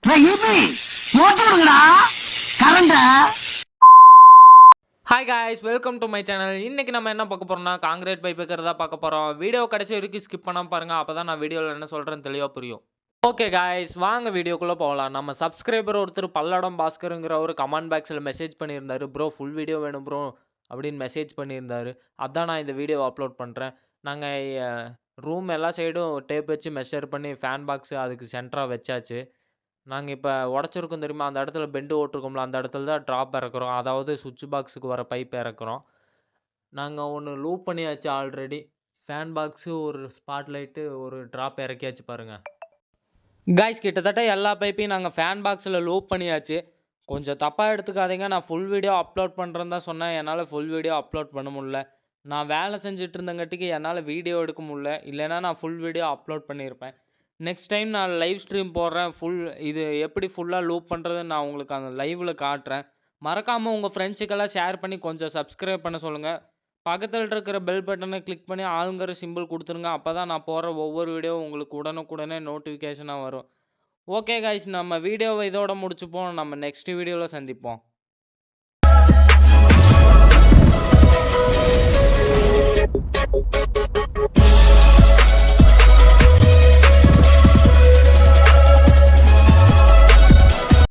Hi guys, welcome to my channel. இன்றைக்கி நம்ம என்ன பார்க்க போகிறோம்னா காங்கிரீட் பைப் வைக்கிறதா பார்க்க போகிறோம். வீடியோ கடைசி வரைக்கும் ஸ்கிப் பண்ணாமல் பாருங்கள், அப்போ தான் நான் வீடியோவில் என்ன சொல்கிறேன்னு தெளிவாக புரியும். ஓகே காய்ஸ், வாங்க வீடியோக்குள்ளே போகலாம். நம்ம சப்ஸ்கிரைபர் ஒருத்தர் பல்லடம் பாஸ்கருங்கிற ஒரு கமெண்ட் பாக்ஸில் மெசேஜ் பண்ணியிருந்தாரு. ப்ரோ ஃபுல் வீடியோ வேணும் ப்ரோ அப்படின்னு மெசேஜ் பண்ணியிருந்தாரு. அதான் நான் இந்த வீடியோ அப்லோட் பண்ணுறேன். நாங்கள் ரூம் எல்லா சைடும் டேப் வச்சு மெஷர் பண்ணி ஃபேன் பாக்ஸு அதுக்கு சென்டராக வச்சாச்சு. நாங்கள் இப்போ உடச்சிருக்கோம் தெரியுமா, அந்த இடத்துல பெண்டு ஓட்டிருக்கோம்ல, அந்த இடத்துல தான் ட்ராப் இறக்குறோம். அதாவது சுவிட்ச் பாக்ஸுக்கு வர பைப் இறக்குறோம். நாங்கள் ஒன்று லூப் பண்ணியாச்சு ஆல்ரெடி. ஃபேன் பாக்ஸு, ஒரு ஸ்பாட் லைட்டு, ஒரு ட்ராப் இறக்கியாச்சு பாருங்கள். காய்ஸ், கிட்டத்தட்ட எல்லா பைப்பையும் நாங்கள் ஃபேன் பாக்ஸில் லூப் பண்ணியாச்சு. கொஞ்சம் தப்பாக எடுத்துக்காதீங்க. நான் ஃபுல் வீடியோ அப்லோட் பண்ணுறேன்னு தான் சொன்னேன். என்னால் ஃபுல் வீடியோ அப்லோட் பண்ண முடியல. நான் வேலை செஞ்சுட்டு இருந்தங்காட்டிக்கு என்னால் வீடியோ எடுக்க முடியல. இல்லைன்னா நான் ஃபுல் வீடியோ அப்லோட் பண்ணியிருப்பேன். நெக்ஸ்ட் டைம் நான் லைவ் ஸ்ட்ரீம் போடுறேன். இது எப்படி ஃபுல்லாக லூப் பண்ணுறதுன்னு நான் உங்களுக்கு அந்த லைவில் காட்டுறேன். மறக்காமல் உங்கள் ஃப்ரெண்ட்ஸுக்கெல்லாம் ஷேர் பண்ணி கொஞ்சம் சப்ஸ்கிரைப் பண்ண சொல்லுங்கள். பக்கத்தில் இருக்கிற பெல் பட்டனை கிளிக் பண்ணி ஆளுங்கிற சிம்பிள் கொடுத்துருங்க. அப்போ தான் நான் போடுற ஒவ்வொரு வீடியோவும் உங்களுக்கு உடனுக்குடனே நோட்டிஃபிகேஷனாக வரும். ஓகே காய்ஸ், நம்ம வீடியோவை இதோட முடிச்சுப்போம். நம்ம நெக்ஸ்ட் வீடியோவில் சந்திப்போம்.